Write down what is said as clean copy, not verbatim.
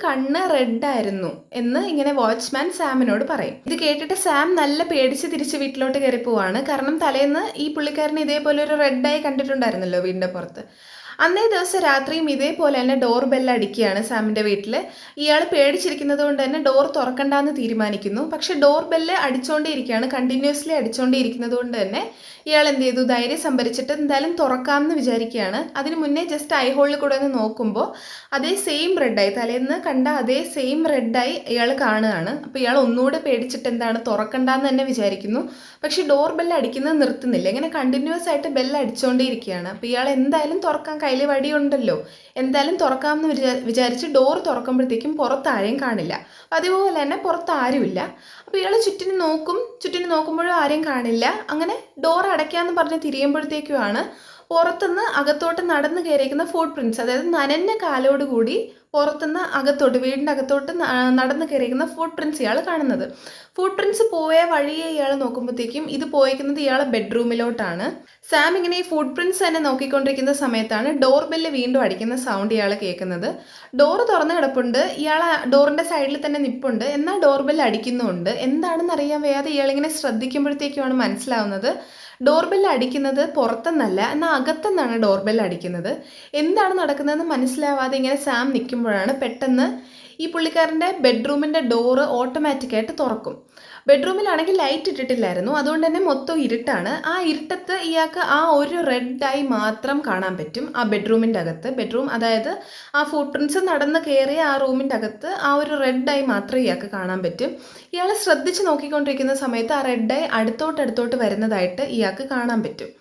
കണ്ണ് റെഡ് ആയിരുന്നു എന്ന് ഇങ്ങനെ വാച്ച്മാൻ സാമിനോട് പറയും. ഇത് കേട്ടിട്ട് സാം നല്ല പേടിച്ച് തിരിച്ച് വീട്ടിലോട്ട് കയറി പോവാണ്. കാരണം തലേന്ന് ഈ പുള്ളിക്കാരനെ ഇതേപോലെ ഒരു റെഡായി കണ്ടിട്ടുണ്ടായിരുന്നല്ലോ വീടിൻ്റെ പുറത്ത്. അന്നേ ദിവസം രാത്രിയും ഇതേപോലെ തന്നെ ഡോർ ബെല്ല് അടിക്കുകയാണ് സാമിൻ്റെ വീട്ടിൽ. ഇയാൾ പേടിച്ചിരിക്കുന്നത് കൊണ്ട് തന്നെ ഡോർ തുറക്കണ്ടെന്ന് തീരുമാനിക്കുന്നു. പക്ഷെ ഡോർ ബെല്ല് അടിച്ചുകൊണ്ടേയിരിക്കുകയാണ്, കണ്ടിന്യൂസ്ലി അടിച്ചുകൊണ്ടേയിരിക്കുന്നത് കൊണ്ട് തന്നെ ഇയാൾ എന്ത് ചെയ്തു, ധൈര്യം സംഭരിച്ചിട്ട് എന്തായാലും തുറക്കാമെന്ന് വിചാരിക്കുകയാണ്. അതിന് മുന്നേ ജസ്റ്റ് ഐ ഹോളിൽ കൂടെ ഒന്ന് നോക്കുമ്പോൾ അതേ സെയിം റെഡായി, തലേന്ന് കണ്ട അതേ സെയിം റെഡായി ഇയാൾ കാണുകയാണ്. അപ്പോൾ ഇയാൾ ഒന്നുകൂടെ പേടിച്ചിട്ട് എന്താണ് തുറക്കണ്ടെന്ന് തന്നെ വിചാരിക്കുന്നു. പക്ഷെ ഡോർ ബെല്ല് അടിക്കുന്നത് നിർത്തുന്നില്ല, ഇങ്ങനെ കണ്ടിന്യൂസ് ആയിട്ട് ബെല്ല് അടിച്ചുകൊണ്ടേയിരിക്കുകയാണ്. അപ്പോൾ ഇയാൾ എന്തായാലും തുറക്കാൻ, കയ്യിൽ വടിയുണ്ടല്ലോ, എന്തായാലും തുറക്കാമെന്ന് വിചാരിച്ച് ഡോർ തുറക്കുമ്പോഴത്തേക്കും പുറത്ത് ആരെയും കാണില്ല. അതുപോലെ തന്നെ പുറത്ത് ആരുമില്ല. അപ്പോൾ ഇയാൾ ചുറ്റിന് നോക്കുമ്പോഴും ആരെയും കാണില്ല. അങ്ങനെ ഡോർ അടയ്ക്കാമെന്ന് പറഞ്ഞ് തിരിയുമ്പോഴത്തേക്കുമാണ് പുറത്തുനിന്ന് അകത്തോട്ട് നടന്നു കയറിയിരിക്കുന്ന ഫുട് പ്രിൻറ്റ്സ്, അതായത് നനഞ്ഞ കാലോടുകൂടി പുറത്തുനിന്ന് അകത്തോട്ട്, വീടിൻ്റെ അകത്തോട്ട് നടന്നു കയറിയിരിക്കുന്ന ഫുട് പ്രിൻറ്റ്സ് ഇയാൾ കാണുന്നത്. ഫുട് പ്രിൻറ്റ്സ് പോയ വഴിയെ ഇയാൾ നോക്കുമ്പോഴത്തേക്കും ഇത് പോയിരിക്കുന്നത് ഇയാളെ ബെഡ്റൂമിലോട്ടാണ്. സാം ഇങ്ങനെ ഈ ഫുട് പ്രിൻറ്റ്സ് തന്നെ നോക്കിക്കൊണ്ടിരിക്കുന്ന സമയത്താണ് ഡോർ ബെല്ല് വീണ്ടും അടിക്കുന്ന സൗണ്ട് ഇയാൾ കേൾക്കുന്നത്. ഡോറ് തുറന്ന് കിടപ്പുണ്ട്, ഇയാൾ ഡോറിൻ്റെ സൈഡിൽ തന്നെ നിൽപ്പുണ്ട്, എന്നാൽ ഡോർ ബെല്ല് അടിക്കുന്നുമുണ്ട്. എന്താണെന്ന് അറിയാൻ വയ്യാതെ ഇയാളിങ്ങനെ ശ്രദ്ധിക്കുമ്പോഴത്തേക്കുമാണ് മനസ്സിലാവുന്നത് ഡോർ ബെല്ല് അടിക്കുന്നത് പുറത്തുനിന്നല്ല, എന്നാൽ അകത്തുനിന്നാണ് ഡോർ ബെല്ല് അടിക്കുന്നത്. എന്താണ് നടക്കുന്നതെന്ന് മനസ്സിലാവാതെ ഇങ്ങനെ സാം നിൽക്കുമ്പോഴാണ് പെട്ടെന്ന് ഈ പുള്ളിക്കാരൻ്റെ ബെഡ്റൂമിൻ്റെ ഡോറ് ഓട്ടോമാറ്റിക്കായിട്ട് തുറക്കും. ബെഡ്റൂമിലാണെങ്കിൽ ലൈറ്റ് ഇട്ടിട്ടില്ലായിരുന്നു, അതുകൊണ്ട് തന്നെ മൊത്തം ഇരുട്ടാണ്. ആ ഇരുട്ടത്ത് ഇയാൾക്ക് ആ ഒരു റെഡായി മാത്രം കാണാൻ പറ്റും ആ ബെഡ്റൂമിൻ്റെ അകത്ത്. അതായത് ആ ഫുട് പ്രിൻറ്റ്സ് നടന്ന് കയറിയ ആ റൂമിൻ്റെ അകത്ത് ആ ഒരു റെഡായി മാത്രമേ ഇയാൾക്ക് കാണാൻ പറ്റും. ഇയാൾ ശ്രദ്ധിച്ച് നോക്കിക്കൊണ്ടിരിക്കുന്ന സമയത്ത് ആ റെഡായി അടുത്തോട്ട് വരുന്നതായിട്ട് ഇയാൾക്ക് കാണാൻ പറ്റും.